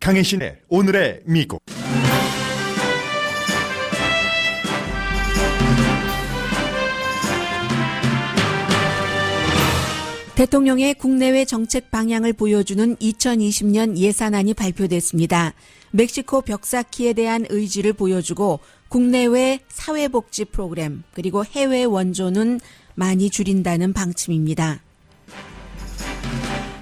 강혜신의 오늘의 미국. 대통령의 국내외 정책 방향을 보여주는 2020년 예산안이 발표됐습니다. 멕시코 벽쌓기에 대한 의지를 보여주고 국내외 사회복지 프로그램 그리고 해외 원조는 많이 줄인다는 방침입니다.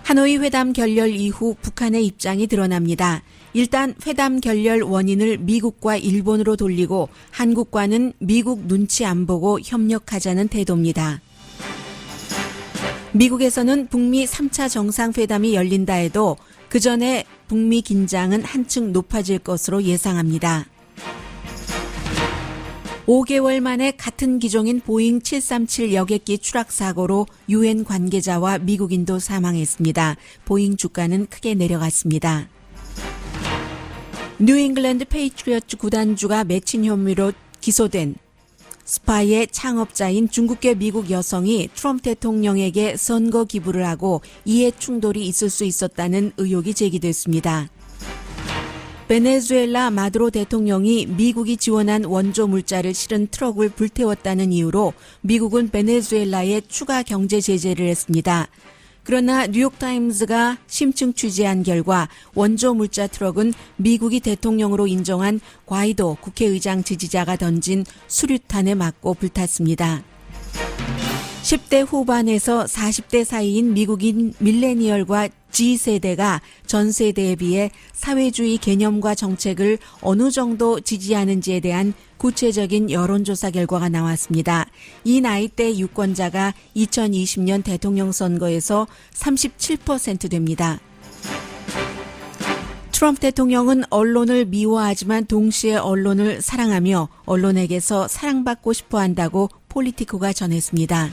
하노이 회담 결렬 이후 북한의 입장이 드러납니다. 일단 회담 결렬 원인을 미국과 일본으로 돌리고 한국과는 미국 눈치 안 보고 협력하자는 태도입니다. 미국에서는 북미 3차 정상회담이 열린다 해도 그 전에 북미 긴장은 한층 높아질 것으로 예상합니다. 5개월 만에 같은 기종인 보잉 737 여객기 추락 사고로 유엔 관계자와 미국인도 사망했습니다. 보잉 주가는 크게 내려갔습니다. 뉴잉글랜드 페이트리어트 구단주가 매칭 혐의로 기소된 스파이의 창업자인 중국계 미국 여성이 트럼프 대통령에게 선거 기부를 하고 이해 충돌이 있을 수 있었다는 의혹이 제기됐습니다. 베네수엘라 마두로 대통령이 미국이 지원한 원조 물자를 실은 트럭을 불태웠다는 이유로 미국은 베네수엘라에 추가 경제 제재를 했습니다. 그러나 뉴욕타임즈가 심층 취재한 결과 원조 물자 트럭은 미국이 대통령으로 인정한 과이도 국회의장 지지자가 던진 수류탄에 맞고 불탔습니다. 10대 후반에서 40대 사이인 미국인 밀레니얼과 G세대가 전 세대에 비해 사회주의 개념과 정책을 어느 정도 지지하는지에 대한 구체적인 여론조사 결과가 나왔습니다. 이 나이대 유권자가 2020년 대통령 선거에서 37% 됩니다. 트럼프 대통령은 언론을 미워하지만 동시에 언론을 사랑하며 언론에게서 사랑받고 싶어 한다고 폴리티코가 전했습니다.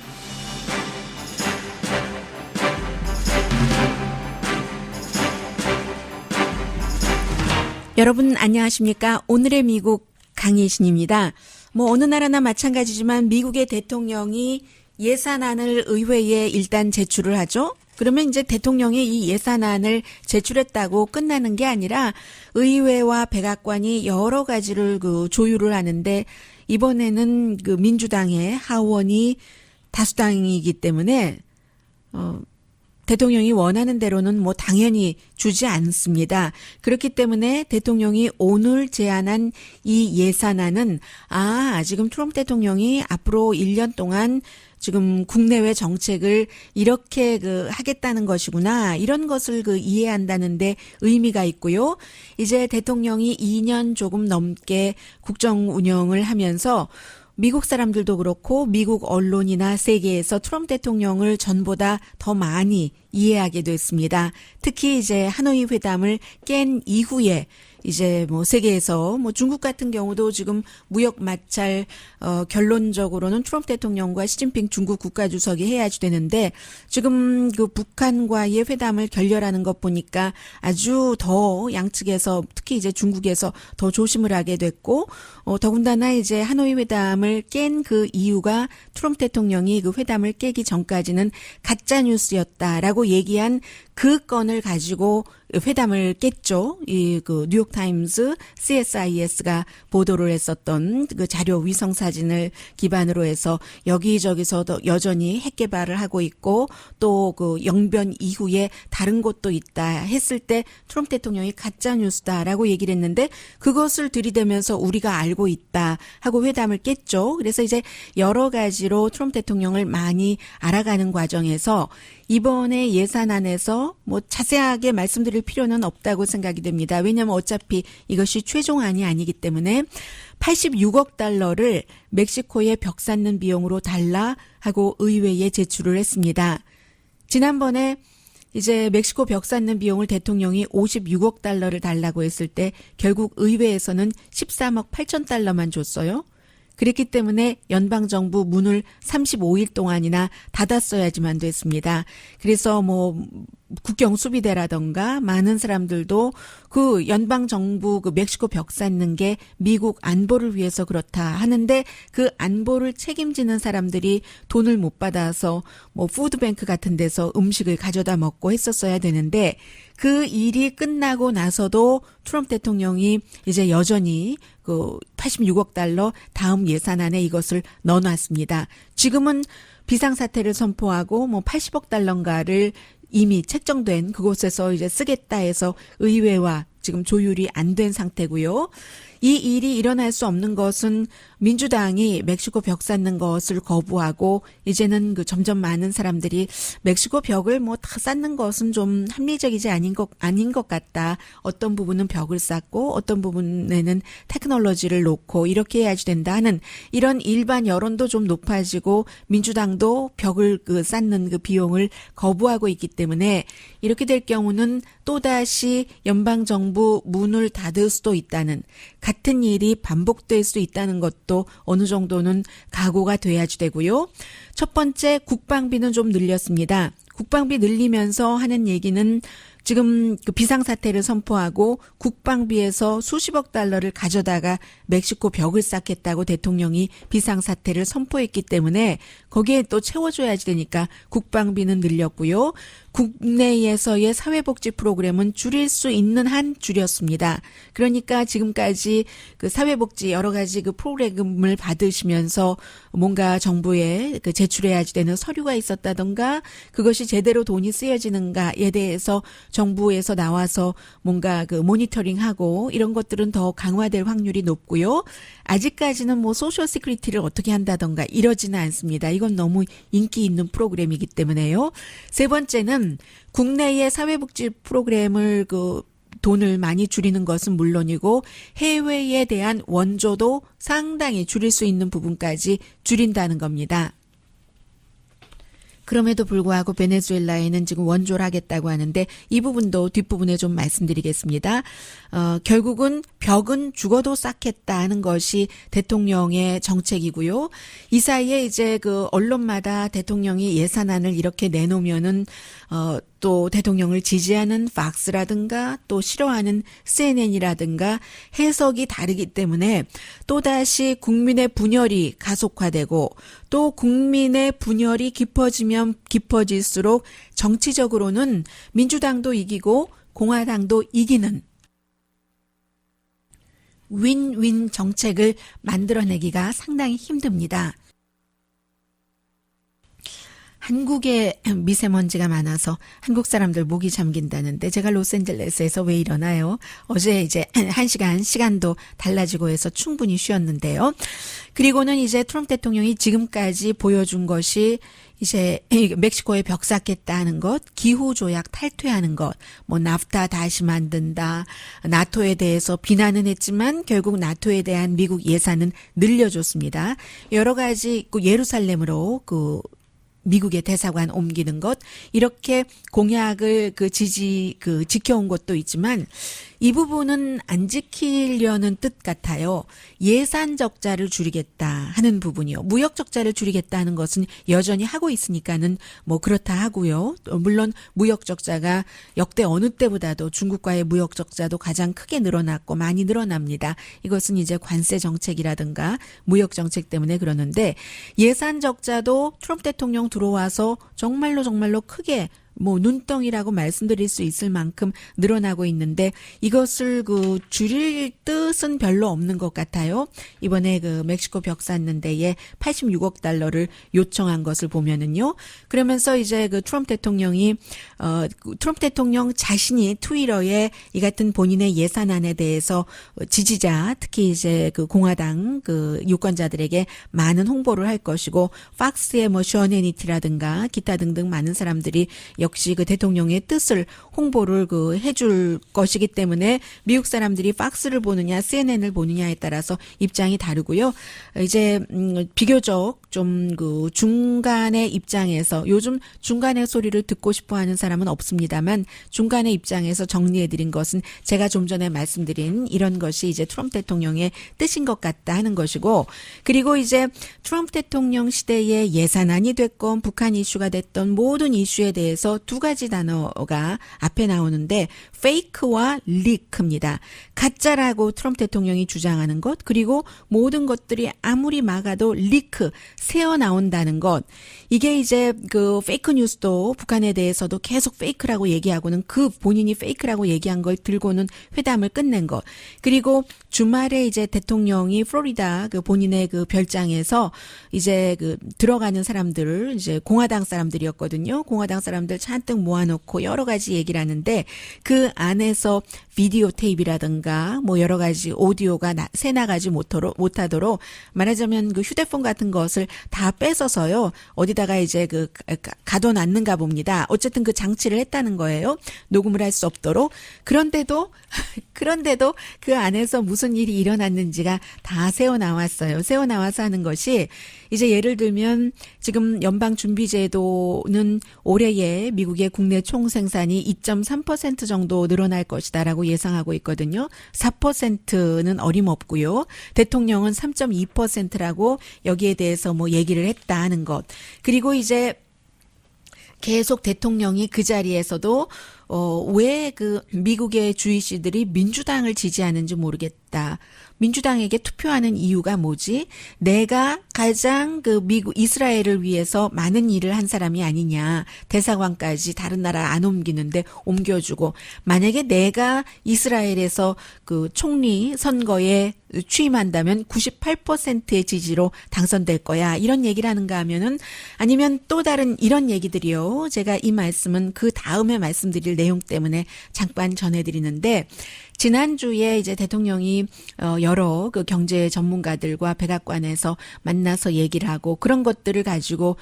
여러분 안녕하십니까? 오늘의 미국 강혜신입니다. 어느 나라나 마찬가지지만 미국의 대통령이 예산안을 의회에 일단 제출을 하죠. 그러면 이제 대통령이 이 예산안을 제출했다고 끝나는 게 아니라 의회와 백악관이 여러 가지를 조율을 하는데 이번에는 민주당의 하원이 다수당이기 때문에 대통령이 원하는 대로는 당연히 주지 않습니다. 그렇기 때문에 대통령이 오늘 제안한 이 예산안은 지금 트럼프 대통령이 앞으로 1년 동안 지금 국내외 정책을 이렇게 하겠다는 것이구나. 이런 것을 이해한다는데 의미가 있고요. 이제 대통령이 2년 조금 넘게 국정 운영을 하면서 미국 사람들도 그렇고 미국 언론이나 세계에서 트럼프 대통령을 전보다 더 많이 이해하게 됐습니다. 특히 이제 하노이 회담을 깬 이후에 이제 세계에서 중국 같은 경우도 지금 무역 마찰 결론적으로는 트럼프 대통령과 시진핑 중국 국가주석이 해야지 되는데 지금 북한과의 회담을 결렬하는 것 보니까 아주 더 양측에서 특히 이제 중국에서 더 조심을 하게 됐고 더군다나 이제 하노이 회담을 깬 그 이유가 트럼프 대통령이 회담을 깨기 전까지는 가짜 뉴스였다라고 얘기한 그 건을 가지고 회담을 깼죠. 뉴욕타임즈 CSIS가 보도를 했었던 그 자료 위성 사진을 기반으로 해서 여기저기서도 여전히 핵 개발을 하고 있고 또 영변 이후에 다른 곳도 있다 했을 때 트럼프 대통령이 가짜 뉴스다라고 얘기를 했는데 그것을 들이대면서 우리가 알고 있다 하고 회담을 깼죠. 그래서 이제 여러 가지로 트럼프 대통령을 많이 알아가는 과정에서 이번에 예산안에서 자세하게 말씀드릴 필요는 없다고 생각이 됩니다. 왜냐하면 어차피 이것이 최종안이 아니기 때문에 86억 달러를 멕시코에 벽 쌓는 비용으로 달라 하고 의회에 제출을 했습니다. 지난번에 이제 멕시코 벽 쌓는 비용을 대통령이 56억 달러를 달라고 했을 때 결국 의회에서는 13억 8천 달러만 줬어요. 그랬기 때문에 연방정부 문을 35일 동안이나 닫았어야지만 됐습니다. 그래서 국경 수비대라던가 많은 사람들도 그 연방정부 멕시코 벽 쌓는 게 미국 안보를 위해서 그렇다 하는데 그 안보를 책임지는 사람들이 돈을 못 받아서 푸드뱅크 같은 데서 음식을 가져다 먹고 했었어야 되는데 그 일이 끝나고 나서도 트럼프 대통령이 이제 여전히 그 86억 달러 다음 예산안에 이것을 넣어놨습니다. 지금은 비상사태를 선포하고 뭐 80억 달러인가를 이미 책정된 그곳에서 이제 쓰겠다 해서 의회와 지금 조율이 안 된 상태고요. 이 일이 일어날 수 없는 것은 민주당이 멕시코 벽 쌓는 것을 거부하고 이제는 그 점점 많은 사람들이 멕시코 벽을 뭐 다 쌓는 것은 좀 합리적이지 아닌 것 같다. 어떤 부분은 벽을 쌓고 어떤 부분에는 테크놀로지를 놓고 이렇게 해야지 된다 하는 이런 일반 여론도 좀 높아지고 민주당도 벽을 그 쌓는 그 비용을 거부하고 있기 때문에 이렇게 될 경우는 또다시 연방정부 문을 닫을 수도 있다는 같은 일이 반복될 수 있다는 것도 어느 정도는 각오가 돼야지 되고요. 첫 번째 국방비는 좀 늘렸습니다. 국방비 늘리면서 하는 얘기는 지금 그 비상사태를 선포하고 국방비에서 수십억 달러를 가져다가 멕시코 벽을 쌓겠다고 대통령이 비상사태를 선포했기 때문에 거기에 또 채워줘야지 되니까 국방비는 늘렸고요. 국내에서의 사회복지 프로그램은 줄일 수 있는 한 줄였습니다. 그러니까 지금까지 그 사회복지 여러 가지 그 프로그램을 받으시면서 뭔가 정부에 그 제출해야지 되는 서류가 있었다던가 그것이 제대로 돈이 쓰여지는가에 대해서 정부에서 나와서 뭔가 그 모니터링하고 이런 것들은 더 강화될 확률이 높고요. 아직까지는 뭐 소셜 시큐리티를 어떻게 한다던가 이러지는 않습니다. 이건 너무 인기 있는 프로그램이기 때문에요. 세 번째는 국내의 사회복지 프로그램을 그 돈을 많이 줄이는 것은 물론이고 해외에 대한 원조도 상당히 줄일 수 있는 부분까지 줄인다는 겁니다. 그럼에도 불구하고 베네수엘라에는 지금 원조를 하겠다고 하는데 이 부분도 뒷부분에 좀 말씀드리겠습니다. 결국은 벽은 죽어도 쌓겠다 하는 것이 대통령의 정책이고요. 이 사이에 이제 그 언론마다 대통령이 예산안을 이렇게 내놓으면은 또 대통령을 지지하는 팍스라든가 또 싫어하는 CNN이라든가 해석이 다르기 때문에 또다시 국민의 분열이 가속화되고 또 국민의 분열이 깊어지면 깊어질수록 정치적으로는 민주당도 이기고 공화당도 이기는 윈윈 정책을 만들어내기가 상당히 힘듭니다. 한국에 미세먼지가 많아서 한국 사람들 목이 잠긴다는데 제가 로스앤젤레스에서 왜 이러나요? 어제 이제 1시간 시간도 달라지고 해서 충분히 쉬었는데요. 그리고는 이제 트럼프 대통령이 지금까지 보여준 것이 이제 멕시코에 벽 쌓겠다 하는 것, 기후조약 탈퇴하는 것, 뭐 나프타 다시 만든다, 나토에 대해서 비난은 했지만 결국 나토에 대한 미국 예산은 늘려줬습니다. 여러 가지 예루살렘으로 미국의 대사관 옮기는 것 이렇게 공약을 지켜온 것도 있지만 이 부분은 안 지키려는 뜻 같아요. 예산 적자를 줄이겠다 하는 부분이요. 무역 적자를 줄이겠다 하는 것은 여전히 하고 있으니까는 뭐 그렇다 하고요. 물론 무역 적자가 역대 어느 때보다도 중국과의 무역 적자도 가장 크게 늘어났고 많이 늘어납니다. 이것은 이제 관세 정책이라든가 무역 정책 때문에 그러는데 예산 적자도 트럼프 대통령 들어와서 정말로 크게 뭐 눈덩이라고 말씀드릴 수 있을 만큼 늘어나고 있는데 이것을 줄일 뜻은 별로 없는 것 같아요. 이번에 멕시코 벽 쌓는 데에 86억 달러를 요청한 것을 보면은요. 그러면서 이제 트럼프 대통령이 트럼프 대통령 자신이 트위터에 이 같은 본인의 예산안에 대해서 지지자 특히 이제 공화당 유권자들에게 많은 홍보를 할 것이고 팍스의 뭐 셔네니티라든가 기타 등등 많은 사람들이 역시 대통령의 뜻을 홍보를 해줄 것이기 때문에 미국 사람들이 팍스를 보느냐 CNN을 보느냐에 따라서 입장이 다르고요. 이제 비교적 좀 중간의 입장에서 요즘 중간의 소리를 듣고 싶어하는 사람은 없습니다만 중간의 입장에서 정리해드린 것은 제가 좀 전에 말씀드린 이런 것이 이제 트럼프 대통령의 뜻인 것 같다 하는 것이고 그리고 이제 트럼프 대통령 시대의 예산안이 됐건 북한 이슈가 됐던 모든 이슈에 대해서 여기에서 두 가지 단어가 앞에 나오는데 fake와 leak입니다. 가짜라고 트럼프 대통령이 주장하는 것, 그리고 모든 것들이 아무리 막아도 리크, 새어 나온다는 것. 이게 이제 그 페이크 뉴스도 북한에 대해서도 계속 페이크라고 얘기하고는 그 본인이 페이크라고 얘기한 걸 들고는 회담을 끝낸 것. 그리고 주말에 이제 대통령이 플로리다 그 본인의 그 별장에서 이제 그 들어가는 사람들을 이제 공화당 사람들이었거든요. 공화당 사람들 잔뜩 모아놓고 여러 가지 얘기를 하는데 그 안에서 비디오 테이프라든가 뭐 여러 가지 오디오가 새 나가지 못하도록 말하자면 그 휴대폰 같은 것을 다 뺏어서요. 어디다가 이제 그 가둬놨는가 봅니다. 어쨌든 그 장치를 했다는 거예요. 녹음을 할 수 없도록. 그런데도 그 안에서 무슨 일이 일어났는지가 다 새어 나왔어요. 새어 나와서 하는 것이 이제 예를 들면 지금 연방준비제도는 올해에 미국의 국내 총생산이 2.3% 정도 늘어날 것이다라고 예상하고 있거든요. 4%는 어림없고요. 대통령은 3.2%라고 여기에 대해서 뭐 얘기를 했다 하는 것. 그리고 이제 계속 대통령이 그 자리에서도 왜 그 미국의 주이시들이 민주당을 지지하는지 모르겠다. 민주당에게 투표하는 이유가 뭐지? 내가 가장 그 미국 이스라엘을 위해서 많은 일을 한 사람이 아니냐. 대사관까지 다른 나라 안 옮기는데 옮겨주고 만약에 내가 이스라엘에서 그 총리 선거에 취임한다면 98%의 지지로 당선될 거야. 이런 얘기를 하는가 하면은 아니면 또 다른 이런 얘기들이요. 제가 이 말씀은 그 다음에 말씀드릴 내용 때문에 잠깐 전해드리는데 지난주에 이제 대통령이 여러 그 경제 전문가들과 백악관에서 만나서 얘기를 하고 그런 것들을 가지고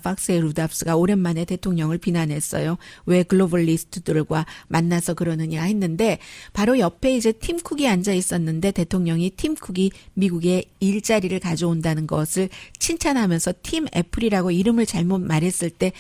팍스의 루답스가 오랜만에 대통령을 비난했어요. 왜 글로벌리스트들과 만나서 그러느냐 했는데 바로 옆에 이제 팀 쿡이 앉아 있었는데 대통령이 팀 쿡이 미국에 일자리를 가져온다는 것을 칭찬하면서 팀 애플이라고 이름을 잘못 말했을 때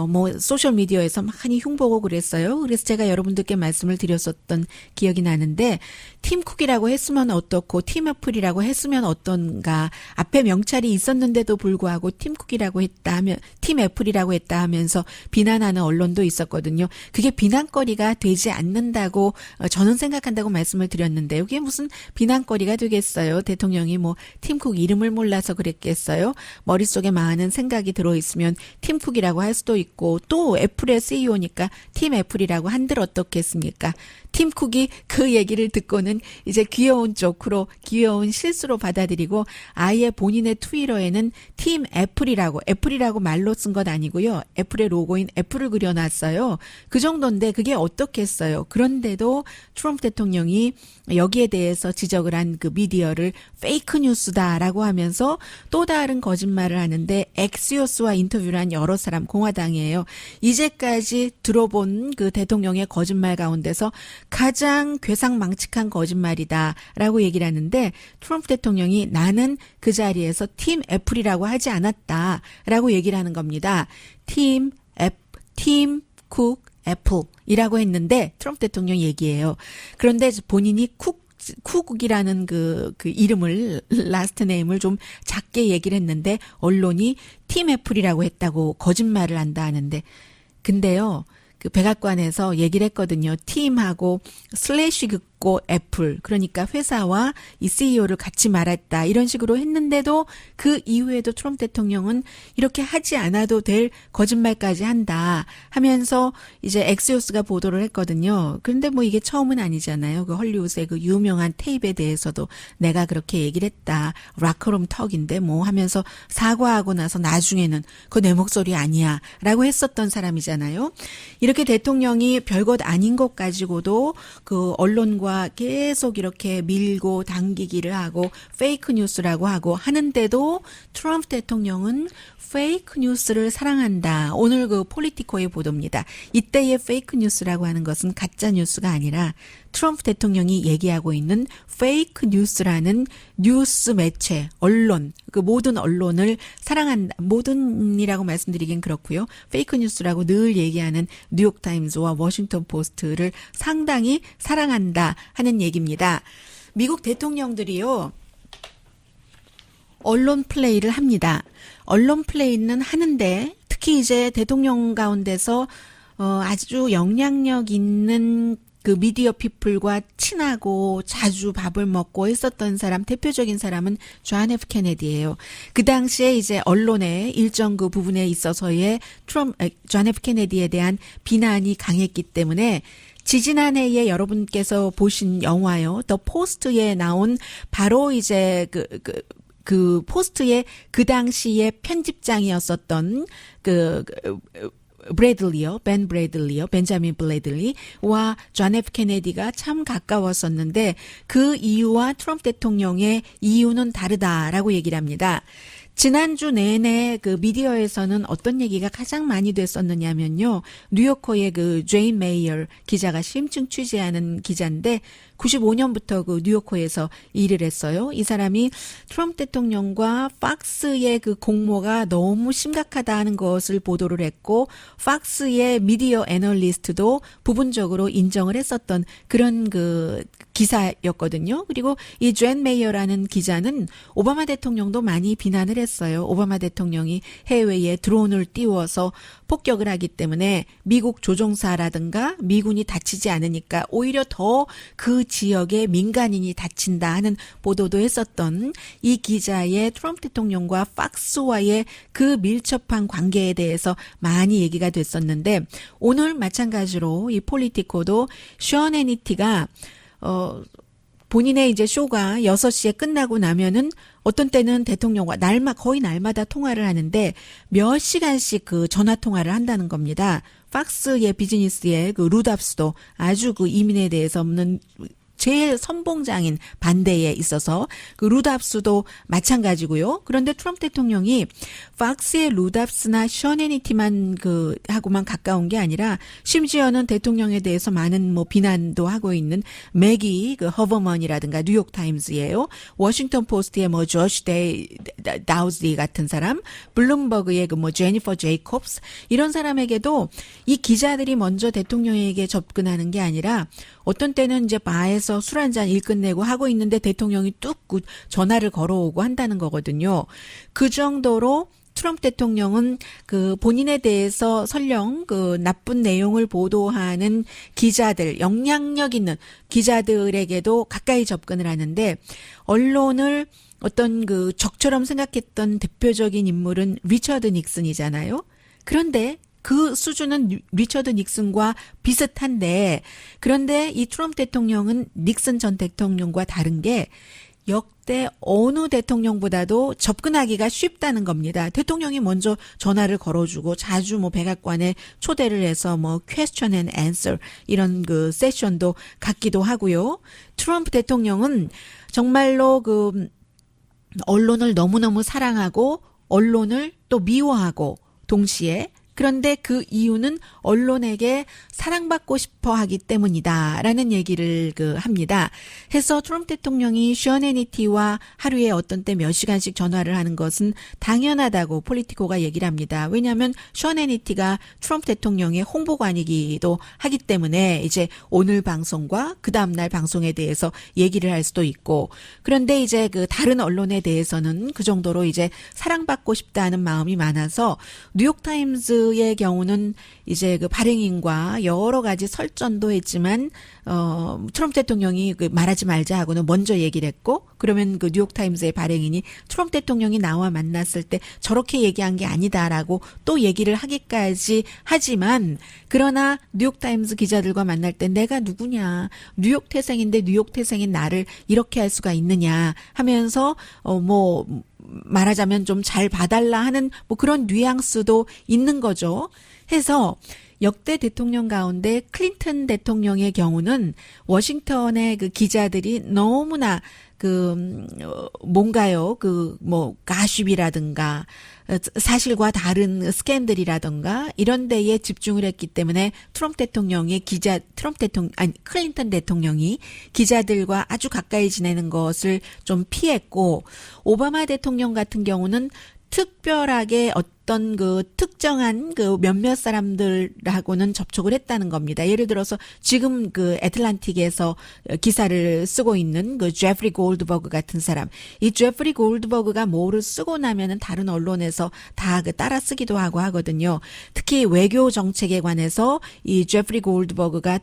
뭐 소셜 미디어에서 많이 흉보고 그랬어요. 그래서 제가 여러분들께 말씀을 드렸었던 기억이 나는데 팀쿡이라고 했으면 어떻고 팀애플이라고 했으면 어떤가. 앞에 명찰이 있었는데도 불구하고 팀쿡이라고 했다 하면 팀애플이라고 했다 하면서 비난하는 언론도 있었거든요. 그게 비난거리가 되지 않는다고 저는 생각한다고 말씀을 드렸는데 이게 무슨 비난거리가 되겠어요. 대통령이 뭐 팀쿡 이름을 몰라서 그랬겠어요. 머릿속에 많은 생각이 들어있으면 팀쿡이라고 할 수도 있고 또 애플의 CEO니까 팀애플이라고 한들 어떻겠습니까? 팀 쿡이 그 얘기를 듣고는 이제 귀여운 조크로 귀여운 실수로 받아들이고 아예 본인의 트위터에는 팀 애플이라고 말로 쓴 것 아니고요. 애플의 로고인 애플을 그려놨어요. 그 정도인데 그게 어떻겠어요. 그런데도 트럼프 대통령이 여기에 대해서 지적을 한 그 미디어를 페이크 뉴스다라고 하면서 또 다른 거짓말을 하는데 엑시오스와 인터뷰를 한 여러 사람 공화당이에요. 이제까지 들어본 그 대통령의 거짓말 가운데서 가장 괴상망측한 거짓말이다라고 얘기를 하는데 트럼프 대통령이 나는 그 자리에서 팀 애플이라고 하지 않았다라고 얘기를 하는 겁니다. 팀 쿡 애플이라고 했는데 트럼프 대통령 얘기예요. 그런데 본인이 쿡이라는 그 이름을 라스트 네임을 좀 작게 얘기를 했는데 언론이 팀 애플이라고 했다고 거짓말을 한다 하는데 근데요. 그 백악관에서 얘기를 했거든요. 팀하고 슬래시 긋고 애플 그러니까 회사와 이 CEO를 같이 말했다 이런 식으로 했는데도 그 이후에도 트럼프 대통령은 이렇게 하지 않아도 될 거짓말까지 한다 하면서 이제 엑시오스가 보도를 했거든요. 그런데 뭐 이게 처음은 아니잖아요. 그 헐리우드의 그 유명한 테이프에 대해서도 내가 그렇게 얘기를 했다. 락커룸 턱인데 뭐 하면서 사과하고 나서 나중에는 그거 내 목소리 아니야 라고 했었던 사람이잖아요. 이렇게 대통령이 별것 아닌 것 가지고도 그 언론과 계속 이렇게 밀고 당기기를 하고 페이크 뉴스라고 하고 하는데도 트럼프 대통령은 페이크 뉴스를 사랑한다. 오늘 그 폴리티코의 보도입니다. 이때의 페이크 뉴스라고 하는 것은 가짜 뉴스가 아니라 트럼프 대통령이 얘기하고 있는 페이크 뉴스라는 뉴스 매체, 언론, 그 모든 언론을 사랑한다. 모든이라고 말씀드리긴 그렇고요. 페이크 뉴스라고 늘 얘기하는 뉴욕타임즈와 워싱턴 포스트를 상당히 사랑한다 하는 얘기입니다. 미국 대통령들이요. 언론 플레이를 합니다. 언론 플레이는 하는데 특히 이제 대통령 가운데서 아주 영향력 있는 그 미디어 피플과 친하고 자주 밥을 먹고 했었던 사람, 대표적인 사람은 존 F 케네디예요. 그 당시에 이제 언론의 일정 그 부분에 있어서의 존 F 케네디에 대한 비난이 강했기 때문에 지지난해에 여러분께서 보신 영화요, 더 포스트에 나온 바로 이제 그 포스트의 그 당시에 편집장이었었던 벤 브래들리요, 벤자민 브래들리와 존 F 케네디가 참 가까웠었는데 그 이유와 트럼프 대통령의 이유는 다르다라고 얘기를 합니다. 지난주 내내 그 미디어에서는 어떤 얘기가 가장 많이 됐었느냐면요. 뉴요커의 그 제인 메이어 기자가 심층 취재하는 기자인데 95년부터 그 뉴요커에서 일을 했어요. 이 사람이 트럼프 대통령과 팍스의 그 공모가 너무 심각하다는 것을 보도를 했고 팍스의 미디어 애널리스트도 부분적으로 인정을 했었던 그런 그 기사였거든요. 그리고 이 존 메이어라는 기자는 오바마 대통령도 많이 비난을 했어요. 오바마 대통령이 해외에 드론을 띄워서 폭격을 하기 때문에 미국 조종사라든가 미군이 다치지 않으니까 오히려 더 그 지역의 민간인이 다친다 하는 보도도 했었던 이 기자의 트럼프 대통령과 팍스와의 그 밀접한 관계에 대해서 많이 얘기가 됐었는데 오늘 마찬가지로 이 폴리티코도 션 해니티가 본인의 이제 쇼가 6시에 끝나고 나면은 어떤 때는 대통령과 거의 날마다 통화를 하는데 몇 시간씩 그 전화 통화를 한다는 겁니다. 팍스의 비즈니스의 그 루답스도 아주 그 이민에 대해서 없는 제일 선봉장인 반대에 있어서 그 루답스도 마찬가지고요. 그런데 트럼프 대통령이 팍스의 루답스나 션 해니티만 하고만 가까운 게 아니라 심지어는 대통령에 대해서 많은 뭐 비난도 하고 있는 매기 그 허버먼이라든가 뉴욕 타임즈예요. 워싱턴 포스트의 뭐 조시 다우즈리 같은 사람, 블룸버그의 그 뭐 제니퍼 제이콥스 이런 사람에게도 이 기자들이 먼저 대통령에게 접근하는 게 아니라 어떤 때는 이제 바에서 술 한잔 일 끝내고 하고 있는데 대통령이 뚝 전화를 걸어오고 한다는 거거든요. 그 정도로 트럼프 대통령은 그 본인에 대해서 설령 그 나쁜 내용을 보도하는 기자들, 영향력 있는 기자들에게도 가까이 접근을 하는데 언론을 어떤 그 적처럼 생각했던 대표적인 인물은 리처드 닉슨이잖아요. 그런데 그 수준은 리처드 닉슨과 비슷한데 그런데 이 트럼프 대통령은 닉슨 전 대통령과 다른 게 역대 어느 대통령보다도 접근하기가 쉽다는 겁니다. 대통령이 먼저 전화를 걸어주고 자주 뭐 백악관에 초대를 해서 뭐 question and answer 이런 그 세션도 갖기도 하고요. 트럼프 대통령은 정말로 그 언론을 너무너무 사랑하고 언론을 또 미워하고 동시에 그런데 그 이유는 언론에게 사랑받고 싶어 하기 때문이다라는 얘기를 합니다. 해서 트럼프 대통령이 션 해니티와 하루에 어떤 때 몇 시간씩 전화를 하는 것은 당연하다고 폴리티코가 얘기를 합니다. 왜냐하면 션 해니티가 트럼프 대통령의 홍보관이기도 하기 때문에 이제 오늘 방송과 그 다음날 방송에 대해서 얘기를 할 수도 있고 그런데 이제 그 다른 언론에 대해서는 그 정도로 이제 사랑받고 싶다는 마음이 많아서 뉴욕타임즈 의 경우는 이제 그 발행인과 여러 가지 설전도 했지만 트럼프 대통령이 말하지 말자 하고는 먼저 얘기를 했고 그러면 그 뉴욕타임즈의 발행인이 트럼프 대통령이 나와 만났을 때 저렇게 얘기한 게 아니다라고 또 얘기를 하기까지 하지만 그러나 뉴욕타임즈 기자들과 만날 때 내가 누구냐 뉴욕 태생인데 뉴욕 태생인 나를 이렇게 할 수가 있느냐 하면서 뭐 말하자면 좀 잘 봐달라 하는 뭐 그런 뉘앙스도 있는 거죠. 해서 역대 대통령 가운데 클린턴 대통령의 경우는 워싱턴의 그 기자들이 너무나 뭔가요? 가십이라든가 사실과 다른 스캔들이라든가 이런 데에 집중을 했기 때문에 클린턴 대통령이 기자들과 아주 가까이 지내는 것을 좀 피했고 오바마 대통령 같은 경우는 특별하게 어떤 그 특정한 그 몇몇 사람들하고는 접촉을 했다는 겁니다. 예를 들어서 지금 그 애틀란틱에서 기사를 쓰고 있는 그 제프리 골드버그 같은 사람. 이 제프리 골드버그가 뭐를 쓰고 나면은 다른 언론에서 다 그 따라 쓰기도 하고 하거든요. 특히 외교 정책에 관해서 이 제프리 골드버그가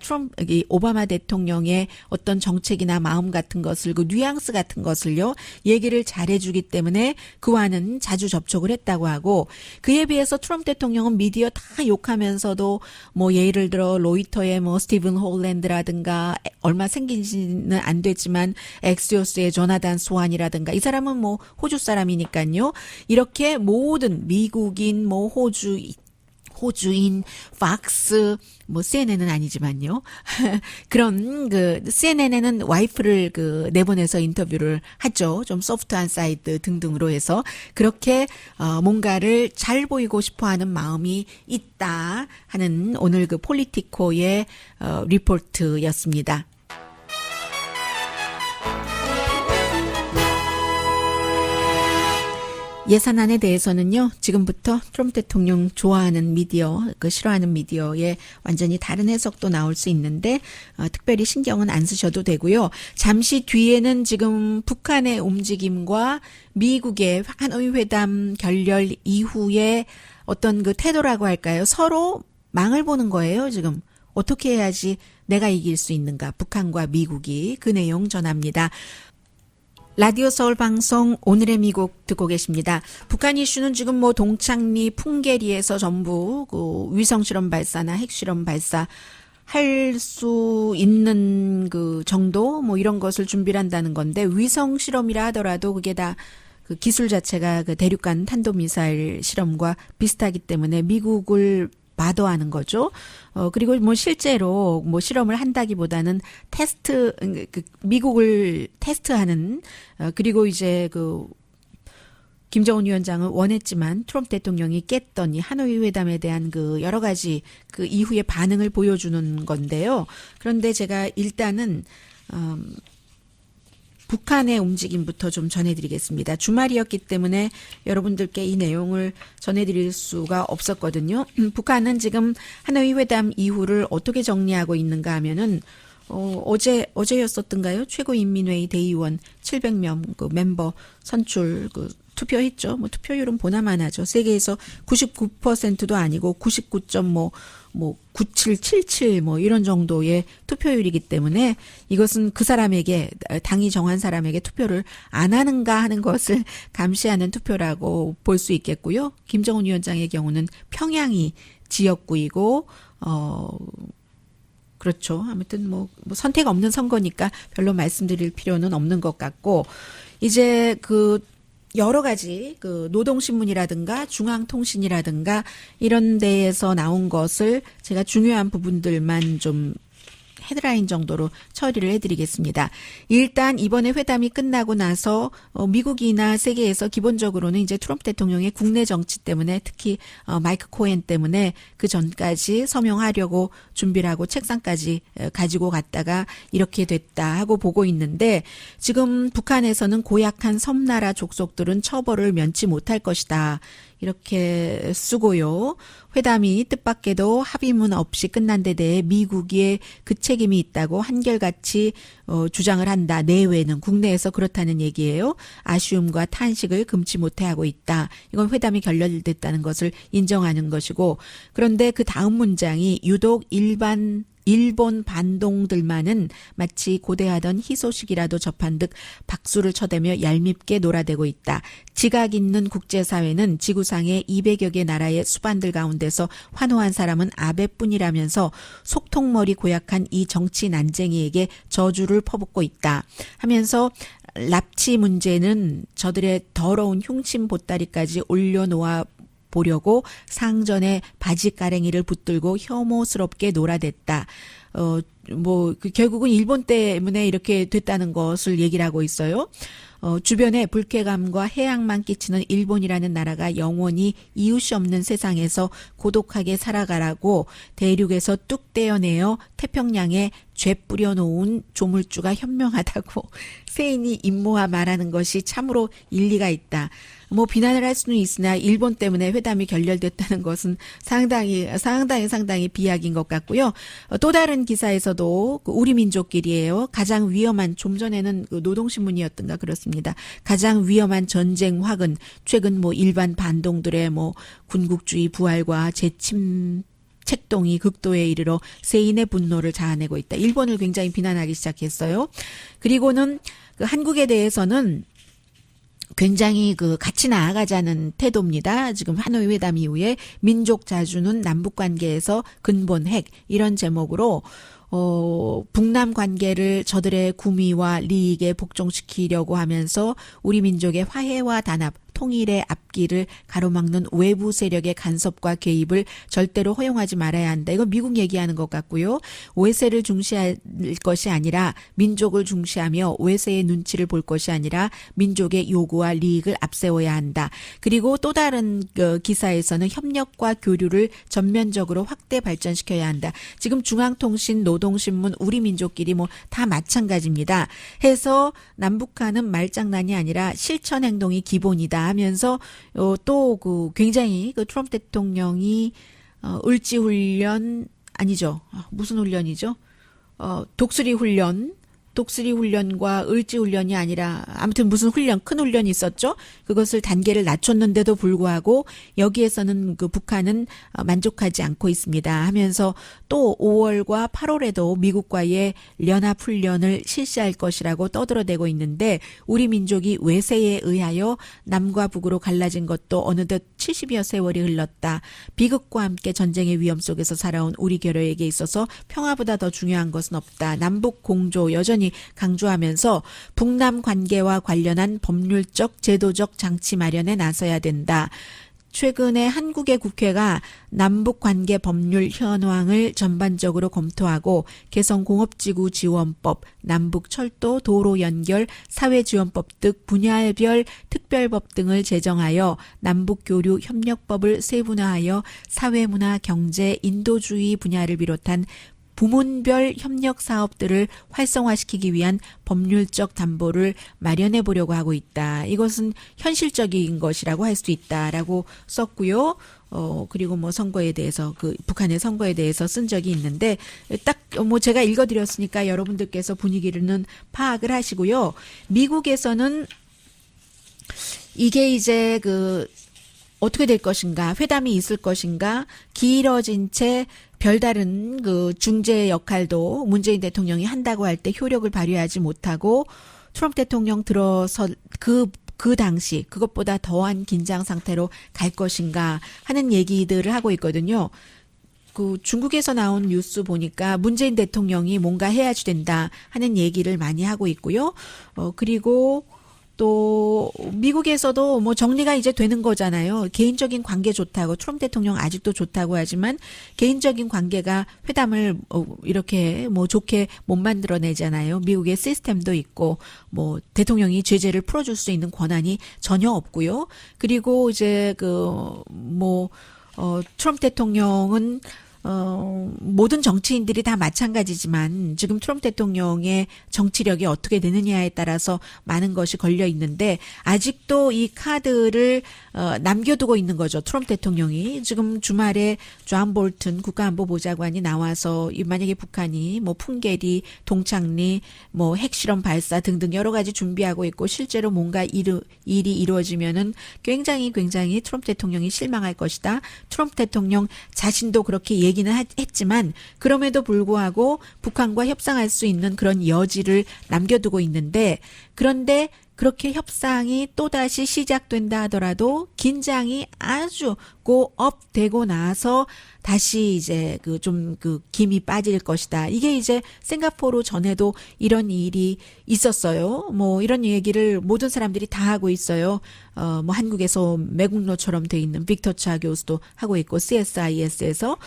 이 오바마 대통령의 어떤 정책이나 마음 같은 것을 그 뉘앙스 같은 것을요 얘기를 잘해주기 때문에 그와는 자주 접촉을 했다고 하고 그에 비해서 트럼프 대통령은 미디어 다 욕하면서도 뭐 예를 들어 로이터의 뭐 스티븐 홀랜드라든가 얼마 생긴지는 안 됐지만 엑시오스의 조나단 스완이라든가 이 사람은 뭐 호주 사람이니까요. 이렇게 모든 미국인 뭐 호주인, 팍스, 뭐 CNN은 아니지만요. 그런 그 CNN에는 와이프를 그 내보내서 인터뷰를 하죠. 좀 소프트한 사이트 등등으로 해서 그렇게 뭔가를 잘 보이고 싶어하는 마음이 있다 하는 오늘 그 폴리티코의 리포트였습니다. 예산안에 대해서는요, 지금부터 트럼프 대통령 좋아하는 미디어, 그 싫어하는 미디어에 완전히 다른 해석도 나올 수 있는데, 특별히 신경은 안 쓰셔도 되고요. 잠시 뒤에는 지금 북한의 움직임과 미국의 하노이 회담 결렬 이후에 어떤 그 태도라고 할까요? 서로 망을 보는 거예요, 지금. 어떻게 해야지 내가 이길 수 있는가? 북한과 미국이 그 내용 전합니다. 라디오 서울 방송 오늘의 미국 듣고 계십니다. 북한 이슈는 지금 뭐 동창리, 풍계리에서 전부 그 위성 실험 발사나 핵 실험 발사 할 수 있는 그 정도 뭐 이런 것을 준비를 한다는 건데 위성 실험이라 하더라도 그게 다 그 기술 자체가 그 대륙간 탄도미사일 실험과 비슷하기 때문에 미국을 마도하는 거죠. 그리고 뭐 실제로 뭐 실험을 한다기보다는 테스트, 미국을 테스트하는, 그리고 이제 그, 김정은 위원장은 원했지만 트럼프 대통령이 깼더니 하노이 회담에 대한 그 여러 가지 그 이후의 반응을 보여주는 건데요. 그런데 제가 일단은, 북한의 움직임부터 좀 전해드리겠습니다. 주말이었기 때문에 여러분들께 이 내용을 전해드릴 수가 없었거든요. 북한은 지금 하노이 회담 이후를 어떻게 정리하고 있는가 하면은 어제였었던가요? 최고인민회의 대의원 700명 그 멤버 선출 그 투표했죠. 뭐 투표율은 보나마나죠. 세계에서 99%도 아니고 9777 뭐 이런 정도의 투표율이기 때문에 이것은 그 사람에게 당이 정한 사람에게 투표를 안 하는가 하는 것을 감시하는 투표라고 볼 수 있겠고요. 김정은 위원장의 경우는 평양이 지역구이고 그렇죠. 아무튼 뭐 선택 없는 선거니까 별로 말씀드릴 필요는 없는 것 같고 이제 그 여러 가지 그 노동신문이라든가 중앙통신이라든가 이런 데에서 나온 것을 제가 중요한 부분들만 좀 헤드라인 정도로 처리를 해드리겠습니다. 일단 이번에 회담이 끝나고 나서 미국이나 세계에서 기본적으로는 이제 트럼프 대통령의 국내 정치 때문에 특히 마이크 코엔 때문에 그 전까지 서명하려고 준비를 하고 책상까지 가지고 갔다가 이렇게 됐다 하고 보고 있는데 지금 북한에서는 고약한 섬나라 족속들은 처벌을 면치 못할 것이다. 이렇게 쓰고요. 회담이 뜻밖에도 합의문 없이 끝난 데 대해 미국의 그 책임이 있다고 한결같이 주장을 한다. 내외는 국내에서 그렇다는 얘기예요. 아쉬움과 탄식을 금치 못해 하고 있다. 이건 회담이 결렬됐다는 것을 인정하는 것이고 그런데 그 다음 문장이 유독 일본 반동들만은 마치 고대하던 희소식이라도 접한 듯 박수를 쳐대며 얄밉게 놀아대고 있다. 지각 있는 국제사회는 지구상의 200여 개 나라의 수반들 가운데서 환호한 사람은 아베뿐이라면서 속통머리 고약한 이 정치 난쟁이에게 저주를 퍼붓고 있다. 하면서 납치 문제는 저들의 더러운 흉심 보따리까지 올려놓아 보려고 상전에 바지가랭이를 붙들고 혐오스럽게 놀아댔다. 결국은 일본 때문에 이렇게 됐다는 것을 얘기를 하고 있어요. 주변에 불쾌감과 해악만 끼치는 일본이라는 나라가 영원히 이웃이 없는 세상에서 고독하게 살아가라고 대륙에서 뚝 떼어내어 태평양에 죄 뿌려놓은 조물주가 현명하다고 세인이 임모하 말하는 것이 참으로 일리가 있다. 뭐 비난을 할 수는 있으나 일본 때문에 회담이 결렬됐다는 것은 상당히 비약인 것 같고요. 또 다른 기사에서도 우리 민족끼리예요. 가장 위험한, 좀 전에는 노동신문이었던가 그렇습니다. 가장 위험한 전쟁 화근, 최근 뭐 일반 반동들의 뭐 군국주의 부활과 재침 책동이 극도에 이르러 세인의 분노를 자아내고 있다. 일본을 굉장히 비난하기 시작했어요. 그리고는 그 한국에 대해서는 굉장히 같이 나아가자는 태도입니다. 지금 하노이 회담 이후에 민족 자주는 남북 관계에서 근본 핵 이런 제목으로 북남 관계를 저들의 구미와利益에 복종시키려고 하면서 우리 민족의 화해와 단합, 통일의 앞길을 가로막는 외부 세력의 간섭과 개입을 절대로 허용하지 말아야 한다. 이거 미국 얘기하는 것 같고요. 외세를 중시할 것이 아니라 민족을 중시하며 외세의 눈치를 볼 것이 아니라 민족의 요구와利益을 앞세워야 한다. 그리고 또 다른 기사에서는 협력과 교류를 전면적으로 확대 발전시켜야 한다. 지금 중앙통신, 노동신문, 우리 민족끼리 뭐 다 마찬가지입니다. 해서 남북한은 말장난이 아니라 실천 행동이 기본이다 하면서 또 굉장히 트럼프 대통령이 을지훈련 아니죠. 무슨 훈련이죠? 독수리 훈련과 을지 훈련이 아니라 아무튼 무슨 훈련, 큰 훈련이 있었죠. 그것을 단계를 낮췄는데도 불구하고 여기에서는 북한은 만족하지 않고 있습니다. 하면서 또 5월과 8월에도 미국과의 연합 훈련을 실시할 것이라고 떠들어대고 있는데 우리 민족이 외세에 의하여 남과 북으로 갈라진 것도 어느덧 70여 세월이 흘렀다. 비극과 함께 전쟁의 위험 속에서 살아온 우리 결여에게 있어서 평화보다 더 중요한 것은 없다. 남북 공조 여전히 강조하면서 북남 관계와 관련한 법률적, 제도적 장치 마련에 나서야 된다. 최근에 한국의 국회가 남북관계 법률 현황을 전반적으로 검토하고 개성공업지구 지원법, 남북철도 도로 연결 사회지원법 등 분야별 특별법 등을 제정하여 남북교류 협력법을 세분화하여 사회문화, 경제, 인도주의 분야를 비롯한 부문별 협력 사업들을 활성화시키기 위한 법률적 담보를 마련해 보려고 하고 있다. 이것은 현실적인 것이라고 할 수 있다라고 썼고요. 그리고 뭐 선거에 대해서 북한의 선거에 대해서 쓴 적이 있는데 딱 뭐 제가 읽어드렸으니까 여러분들께서 분위기는 파악을 하시고요. 미국에서는 이게 이제 어떻게 될 것인가, 회담이 있을 것인가, 길어진 채 별다른 중재 역할도 문재인 대통령이 한다고 할 때 효력을 발휘하지 못하고 트럼프 대통령 들어서 그 당시 그것보다 더한 긴장 상태로 갈 것인가 하는 얘기들을 하고 있거든요. 중국에서 나온 뉴스 보니까 문재인 대통령이 뭔가 해야지 된다 하는 얘기를 많이 하고 있고요. 그리고 또 미국에서도 뭐 정리가 이제 되는 거잖아요. 개인적인 관계 좋다고 트럼프 대통령 아직도 좋다고 하지만 개인적인 관계가 회담을 이렇게 뭐 좋게 못 만들어내잖아요. 미국의 시스템도 있고 뭐 대통령이 제재를 풀어줄 수 있는 권한이 전혀 없고요. 그리고 이제 트럼프 대통령은 모든 정치인들이 다 마찬가지지만 지금 트럼프 대통령의 정치력이 어떻게 되느냐에 따라서 많은 것이 걸려 있는데 아직도 이 카드를 남겨두고 있는 거죠. 트럼프 대통령이 지금 주말에 존 볼튼 국가안보보좌관이 나와서 만약에 북한이 뭐 풍계리, 동창리, 뭐 핵실험 발사 등등 여러 가지 준비하고 있고 실제로 뭔가 일이 이루어지면은 굉장히 트럼프 대통령이 실망할 것이다. 트럼프 대통령 자신도 그렇게 얘기는 했지만 그럼에도 불구하고 북한과 협상할 수 있는 그런 여지를 남겨두고 있는데 그런데 그렇게 협상이 또다시 시작된다 하더라도 긴장이 아주 고업되고 나서 다시 이제 김이 빠질 것이다. 이게 이제 싱가포르 전에도 이런 일이 있었어요. 뭐 이런 얘기를 모든 사람들이 다 하고 있어요. 뭐 한국에서 매국노처럼 돼 있는 빅터 차 교수도 하고 있고 CSIS에서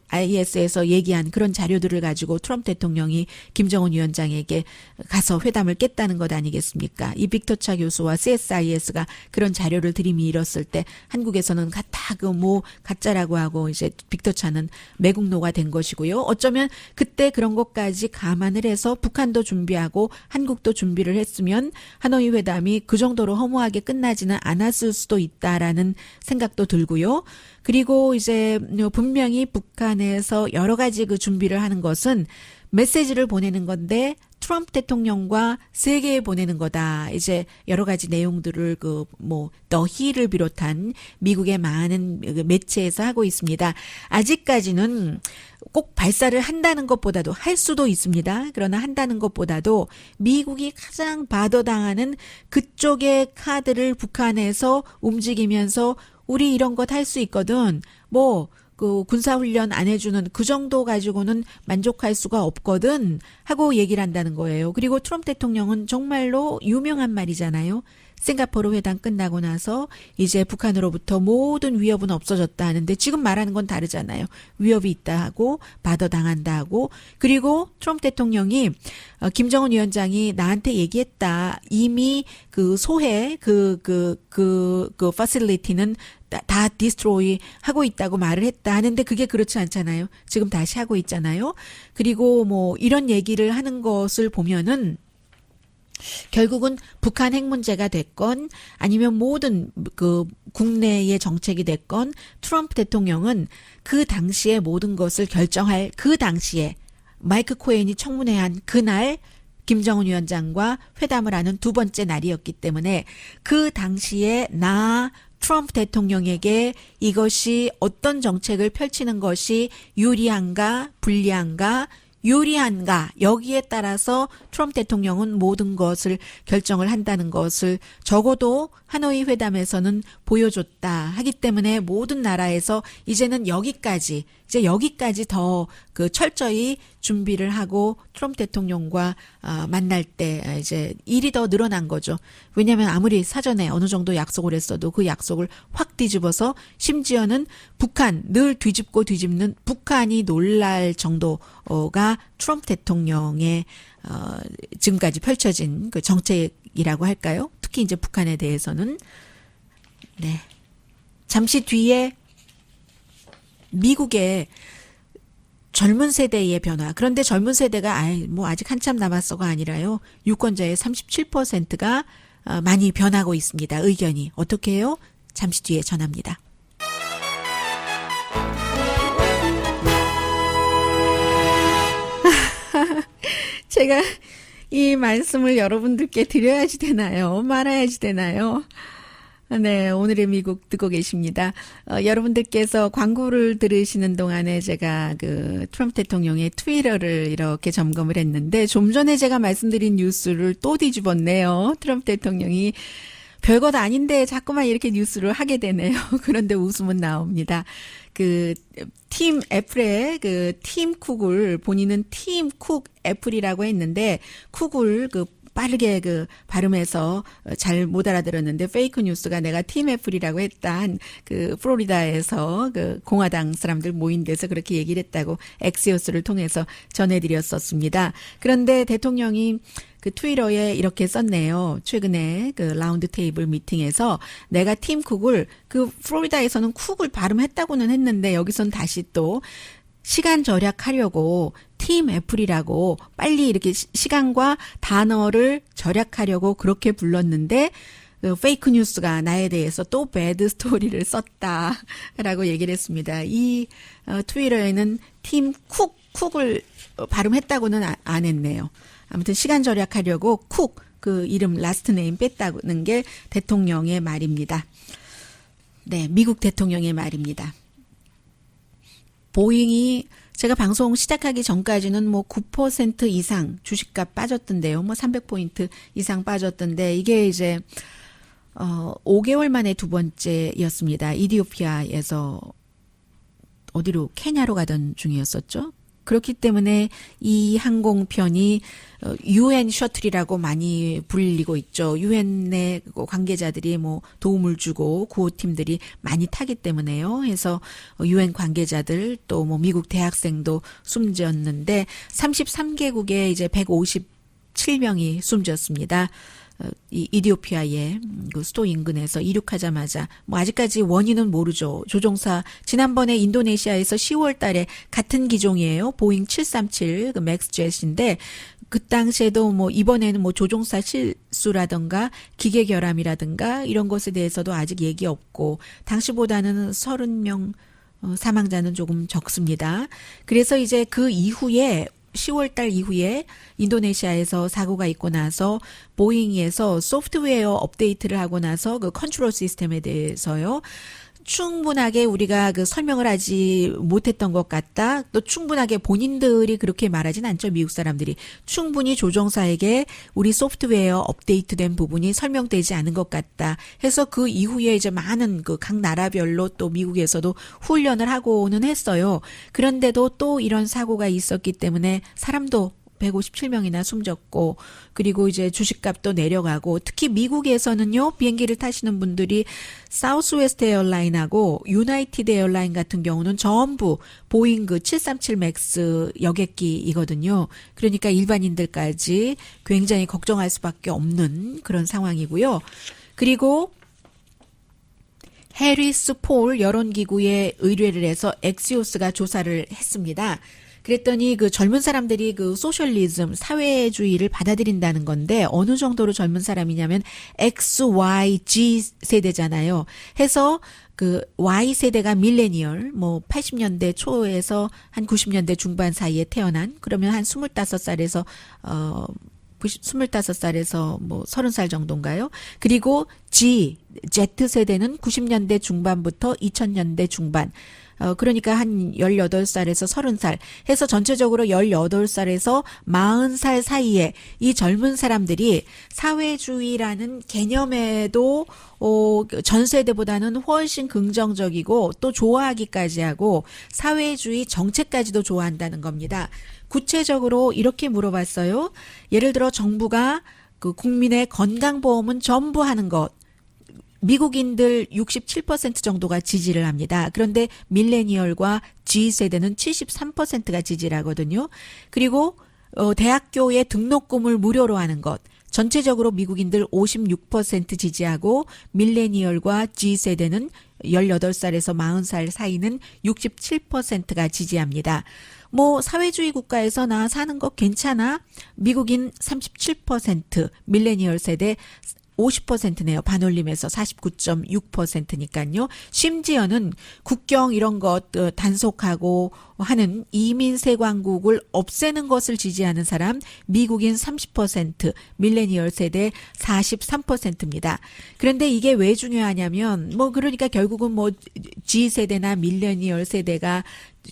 IS에서 얘기한 그런 자료들을 가지고 트럼프 대통령이 김정은 위원장에게 가서 회담을 깼다는 것 아니겠습니까? 이 빅터차 교수와 CSIS가 그런 자료를 들이밀었을 때 한국에서는 다 그 뭐 가짜라고 하고 이제 빅터차는 매국노가 된 것이고요. 어쩌면 그때 그런 것까지 감안을 해서 북한도 준비하고 한국도 준비를 했으면 하노이 회담이 그 정도로 허무하게 끝나지는 않았을 수도 있다라는 생각도 들고요. 그리고 이제 분명히 북한에서 여러 가지 그 준비를 하는 것은 메시지를 보내는 건데 트럼프 대통령과 세계에 보내는 거다. 이제 여러 가지 내용들을 더 힐을 비롯한 미국의 많은 매체에서 하고 있습니다. 아직까지는 꼭 발사를 한다는 것보다도 할 수도 있습니다. 그러나 한다는 것보다도 미국이 가장 바더당하는 그쪽의 카드를 북한에서 움직이면서 우리 이런 것 할 수 있거든. 그 군사훈련 안 해주는 그 정도 가지고는 만족할 수가 없거든 하고 얘기를 한다는 거예요. 그리고 트럼프 대통령은 정말로 유명한 말이잖아요. 싱가포르 회담 끝나고 나서 이제 북한으로부터 모든 위협은 없어졌다 하는데 지금 말하는 건 다르잖아요. 위협이 있다 하고 받아당한다 하고 그리고 트럼프 대통령이 김정은 위원장이 나한테 얘기했다. 이미 그 소해 그 파실리티는 다 디스트로이 하고 있다고 말을 했다 하는데 그게 그렇지 않잖아요. 지금 다시 하고 있잖아요. 그리고 이런 얘기를 하는 것을 보면은 결국은 북한 핵 문제가 됐건 아니면 모든 그 국내의 정책이 됐건 트럼프 대통령은 그 당시에 모든 것을 결정할 그 당시에 마이크 코헨이 청문회 한 그날 김정은 위원장과 회담을 하는 두 번째 날이었기 때문에 그 당시에 트럼프 대통령에게 이것이 어떤 정책을 펼치는 것이 유리한가 불리한가 유리한가 여기에 따라서 트럼프 대통령은 모든 것을 결정을 한다는 것을 적어도 하노이 회담에서는 보여줬다 하기 때문에 모든 나라에서 이제는 여기까지 더 그 철저히 준비를 하고 트럼프 대통령과 만날 때 이제 일이 더 늘어난 거죠. 왜냐하면 아무리 사전에 어느 정도 약속을 했어도 그 약속을 확 뒤집어서 심지어는 북한 늘 뒤집는 북한이 놀랄 정도가 트럼프 대통령의 지금까지 펼쳐진 그 정책이라고 할까요? 특히 이제 북한에 대해서는 네. 잠시 뒤에 미국의 젊은 세대의 변화. 그런데 젊은 세대가 아직 한참 남았어가 아니라요. 유권자의 37%가 많이 변하고 있습니다. 의견이. 어떻게 해요? 잠시 뒤에 전합니다. 제가 이 말씀을 여러분들께 드려야지 되나요? 말아야지 되나요? 네, 오늘의 미국 듣고 계십니다. 여러분들께서 광고를 들으시는 동안에 제가 그 트럼프 대통령의 트위터를 이렇게 점검을 했는데 좀 전에 제가 말씀드린 뉴스를 또 뒤집었네요. 트럼프 대통령이 별것 아닌데 자꾸만 이렇게 뉴스를 하게 되네요. 그런데 웃음은 나옵니다. 팀 애플의 팀 쿡을 본인은 팀 쿡 애플이라고 했는데 쿡을 빠르게 발음해서 잘 못 알아들었는데 페이크 뉴스가 내가 팀 애플이라고 했다 한 플로리다에서 공화당 사람들 모인 데서 그렇게 얘기를 했다고 엑시오스를 통해서 전해드렸었습니다. 그런데 대통령이 트위터에 이렇게 썼네요. 최근에 라운드 테이블 미팅에서 내가 팀 쿡을 플로리다에서는 쿡을 발음했다고는 했는데 여기선 다시 또 시간 절약하려고 팀 애플이라고 빨리 이렇게 시간과 단어를 절약하려고 그렇게 불렀는데 페이크 뉴스가 나에 대해서 또 배드 스토리를 썼다라고 얘기를 했습니다. 이 트위터에는 팀 쿡을 발음했다고는 안 했네요. 아무튼 시간 절약하려고 쿡 이름 라스트 네임 뺐다는 게 대통령의 말입니다. 네, 미국 대통령의 말입니다. 보잉이 제가 방송 시작하기 전까지는 9% 이상 주식값 빠졌던데요. 300포인트 이상 빠졌던데 이게 이제 5개월 만에 두 번째였습니다. 이디오피아에서 어디로 케냐로 가던 중이었었죠. 그렇기 때문에 이 항공편이 UN 셔틀이라고 많이 불리고 있죠. UN의 관계자들이 도움을 주고 구호팀들이 많이 타기 때문에요. 해서 UN 관계자들 또 미국 대학생도 숨졌는데 33개국에 이제 557명이 숨졌습니다. 이 이디오피아의 그 수도 인근에서 이륙하자마자 뭐 아직까지 원인은 모르죠. 조종사 지난번에 인도네시아에서 10월 달에 같은 기종이에요. 보잉 737 그 맥스젯인데 그 당시에도 뭐 이번에는 뭐 조종사 실수라든가 기계 결함이라든가 이런 것에 대해서도 아직 얘기 없고 당시보다는 30명 사망자는 조금 적습니다. 그래서 이제 그 이후에 10월 달 이후에 인도네시아에서 사고가 있고 나서 보잉에서 소프트웨어 업데이트를 하고 나서 그 컨트롤 시스템에 대해서요. 충분하게 우리가 그 설명을 하지 못했던 것 같다. 또 충분하게 본인들이 그렇게 말하진 않죠. 미국 사람들이. 충분히 조종사에게 우리 소프트웨어 업데이트된 부분이 설명되지 않은 것 같다. 해서 그 이후에 이제 많은 그 각 나라별로 또 미국에서도 훈련을 하고는 했어요. 그런데도 또 이런 사고가 있었기 때문에 사람도 157명이나 숨졌고 그리고 이제 주식값도 내려가고 특히 미국에서는요 비행기를 타시는 분들이 사우스웨스트 에어라인하고 유나이티드 에어라인 같은 경우는 전부 보잉 그 737 맥스 여객기이거든요. 그러니까 일반인들까지 굉장히 걱정할 수밖에 없는 그런 상황이고요. 그리고 해리스 폴 여론기구에 의뢰를 해서 엑시오스가 조사를 했습니다. 그랬더니 그 젊은 사람들이 그 소셜리즘, 사회주의를 받아들인다는 건데 어느 정도로 젊은 사람이냐면 X, Y, G 세대잖아요. 해서 그 Y 세대가 밀레니얼, 뭐 80년대 초에서 한 90년대 중반 사이에 태어난 그러면 한 25살에서 25살에서 뭐 30살 정도인가요? 그리고 Z 세대는 90년대 중반부터 2000년대 중반. 그러니까 한 18살에서 30살 해서 전체적으로 18살에서 40살 사이에 이 젊은 사람들이 사회주의라는 개념에도 전 세대보다는 훨씬 긍정적이고 또 좋아하기까지 하고 사회주의 정책까지도 좋아한다는 겁니다. 구체적으로 이렇게 물어봤어요. 예를 들어 정부가 그 국민의 건강보험은 전부 하는 것. 미국인들 67% 정도가 지지를 합니다. 그런데 밀레니얼과 G세대는 73%가 지지를 하거든요. 그리고 대학교에 등록금을 무료로 하는 것. 전체적으로 미국인들 56% 지지하고 밀레니얼과 G세대는 18살에서 40살 사이는 67%가 지지합니다. 뭐 사회주의 국가에서 나 사는 거 괜찮아? 미국인 37%, 밀레니얼 세대 50%네요. 반올림에서 49.6%니까요. 심지어는 국경 이런 것 단속하고 하는 이민세관국을 없애는 것을 지지하는 사람 미국인 30%, 밀레니얼 세대 43%입니다. 그런데 이게 왜 중요하냐면 뭐 그러니까 결국은 뭐 G세대나 밀레니얼 세대가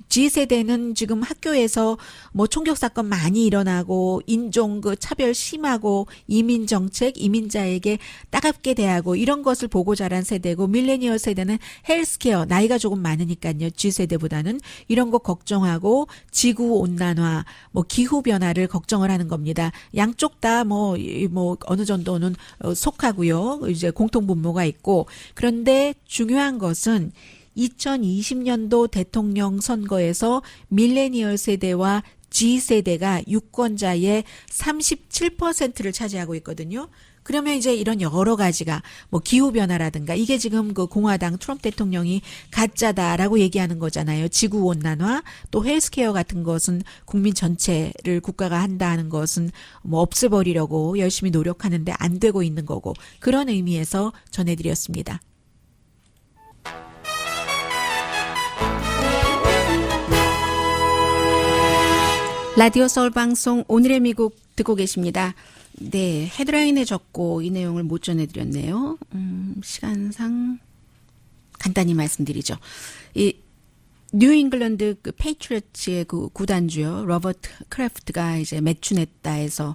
G세대는 지금 학교에서 뭐 총격 사건 많이 일어나고 인종 그 차별 심하고 이민 정책, 이민자에게 따갑게 대하고 이런 것을 보고 자란 세대고 밀레니얼 세대는 헬스케어 나이가 조금 많으니까요. G세대보다는 이런 거 걱정하고 지구 온난화, 뭐 기후 변화를 걱정을 하는 겁니다. 양쪽 다 뭐 어느 정도는 속하고요. 이제 공통 분모가 있고 그런데 중요한 것은 2020년도 대통령 선거에서 밀레니얼 세대와 G세대가 유권자의 37%를 차지하고 있거든요. 그러면 이제 이런 여러 가지가 뭐 기후변화라든가 이게 지금 그 공화당 트럼프 대통령이 가짜다라고 얘기하는 거잖아요. 지구온난화 또 헬스케어 같은 것은 국민 전체를 국가가 한다는 것은 뭐 없애버리려고 열심히 노력하는데 안 되고 있는 거고 그런 의미에서 전해드렸습니다. 라디오 서울 방송 오늘의 미국 듣고 계십니다. 네, 헤드라인에 적고 이 내용을 못 전해드렸네요. 시간상 간단히 말씀드리죠. 이 뉴잉글랜드 그 페이트리어츠의 그 구단주요 로버트 크래프트가 이제 매춘했다 해서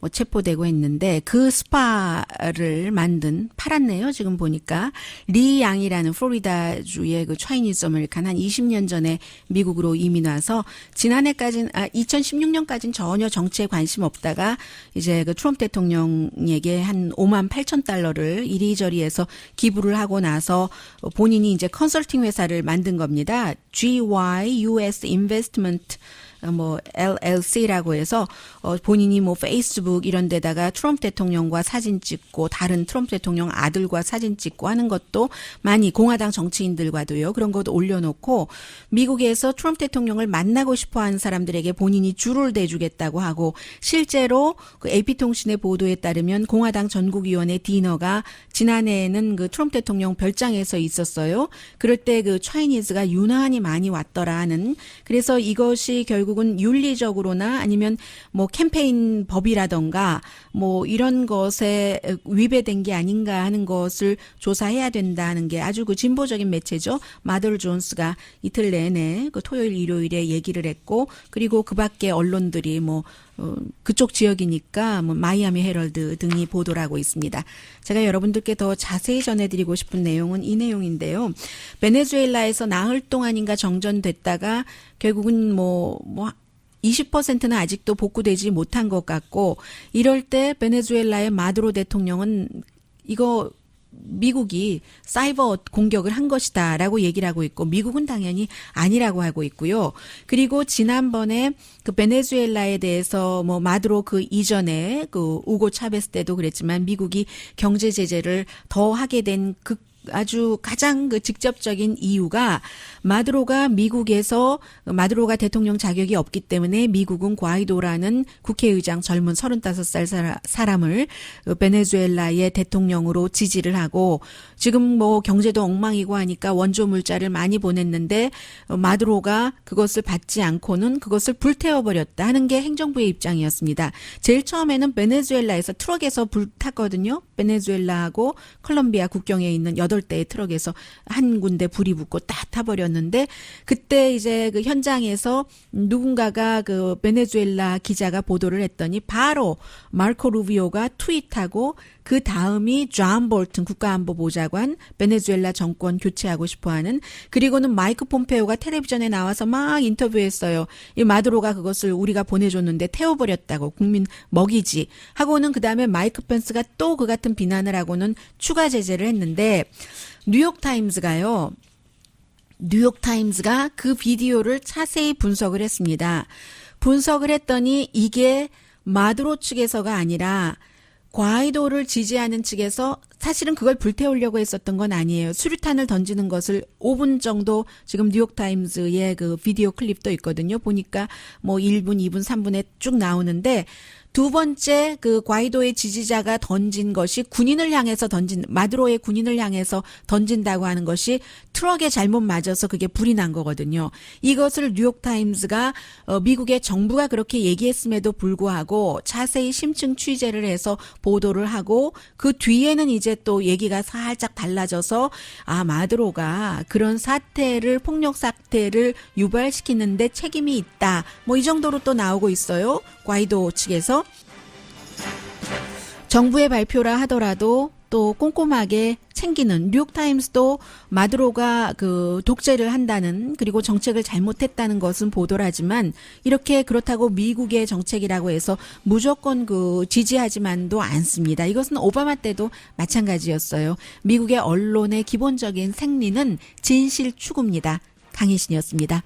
뭐 체포되고 했는데 그 스파를 팔았네요. 지금 보니까 리 양이라는 플로리다주의 그 차이니즈 아메리칸 한 20년 전에 미국으로 이민 와서 지난해까지는 2016년까지는 전혀 정치에 관심 없다가 이제 그 트럼프 대통령에게 한 5만 8천 달러를 이리저리 해서 기부를 하고 나서 본인이 이제 컨설팅 회사를 만든 겁니다. GY US Investment 뭐 LLC라고 해서 본인이 뭐 페이스북 이런 데다가 트럼프 대통령과 사진 찍고 다른 트럼프 대통령 아들과 사진 찍고 하는 것도 많이 공화당 정치인들과도요. 그런 것도 올려놓고 미국에서 트럼프 대통령을 만나고 싶어하는 사람들에게 본인이 줄을 대주겠다고 하고 실제로 그 AP통신의 보도에 따르면 공화당 전국위원회 디너가 지난해에는 그 트럼프 대통령 별장에서 있었어요. 그럴 때 그 차이니즈가 유난히 많이 왔더라 하는 그래서 이것이 결국은 윤리적으로나 아니면 뭐 캠페인 법이라던가 뭐 이런 것에 위배된 게 아닌가 하는 것을 조사해야 된다는 게 아주 그 진보적인 매체죠. 마들 존스가 이틀 내내 그 토요일 일요일에 얘기를 했고 그리고 그 밖에 언론들이 뭐 그쪽 지역이니까 뭐 마이애미 헤럴드 등이 보도를 하고 있습니다. 제가 여러분들께 더 자세히 전해드리고 싶은 내용은 이 내용인데요. 베네수엘라에서 나흘 동안인가 정전됐다가 결국은 뭐 20%는 아직도 복구되지 못한 것 같고 이럴 때 베네수엘라의 마두로 대통령은 이거 미국이 사이버 공격을 한 것이다라고 얘기를 하고 있고 미국은 당연히 아니라고 하고 있고요. 그리고 지난번에 그 베네수엘라에 대해서 뭐 마두로 그 이전에 그 우고 차베스 때도 그랬지만 미국이 경제 제재를 더 하게 된 아주 가장 그 직접적인 이유가 마두로가 미국에서 마두로가 대통령 자격이 없기 때문에 미국은 과이도라는 국회의장 젊은 35살 사람을 베네수엘라의 대통령으로 지지를 하고 지금 뭐 경제도 엉망이고 하니까 원조 물자를 많이 보냈는데 마두로가 그것을 받지 않고는 그것을 불태워버렸다 하는 게 행정부의 입장이었습니다. 제일 처음에는 베네수엘라에서 트럭에서 불탔거든요. 베네수엘라하고 콜롬비아 국경에 있는 8대의 트럭에서 한 군데 불이 붙고 딱 타버렸는데 그때 이제 그 현장에서 누군가가 그 베네수엘라 기자가 보도를 했더니 바로 마르코 루비오가 트윗하고 그 다음이 존 볼튼 국가안보보좌관 베네수엘라 정권 교체하고 싶어하는 그리고는 마이크 폼페오가 텔레비전에 나와서 막 인터뷰했어요. 이 마두로가 그것을 우리가 보내줬는데 태워버렸다고 국민 먹이지 하고는 그다음에 마이크 펜스가 또 그 같은 비난을 하고는 추가 제재를 했는데 뉴욕타임즈가 그 비디오를 자세히 분석을 했습니다. 분석을 했더니 이게 마두로 측에서가 아니라 과이도를 지지하는 측에서 사실은 그걸 불태우려고 했었던 건 아니에요. 수류탄을 던지는 것을 5분 정도 지금 뉴욕타임즈의 그 비디오 클립도 있거든요. 보니까 뭐 1분, 2분, 3분에 쭉 나오는데 두 번째 그 과이도의 지지자가 던진 것이 마두로의 군인을 향해서 던진다고 하는 것이 트럭에 잘못 맞아서 그게 불이 난 거거든요. 이것을 뉴욕타임즈가 미국의 정부가 그렇게 얘기했음에도 불구하고 자세히 심층 취재를 해서 보도를 하고 그 뒤에는 이제 또 얘기가 살짝 달라져서 마두로가 그런 폭력 사태를 유발시키는데 책임이 있다. 뭐 이 정도로 또 나오고 있어요. 과이도 측에서. 정부의 발표라 하더라도 또 꼼꼼하게 챙기는 뉴욕타임스도 마두로가 그 독재를 한다는 그리고 정책을 잘못했다는 것은 보도를 하지만 이렇게 그렇다고 미국의 정책이라고 해서 무조건 그 지지하지만도 않습니다. 이것은 오바마 때도 마찬가지였어요. 미국의 언론의 기본적인 생리는 진실 추구입니다. 강희신이었습니다.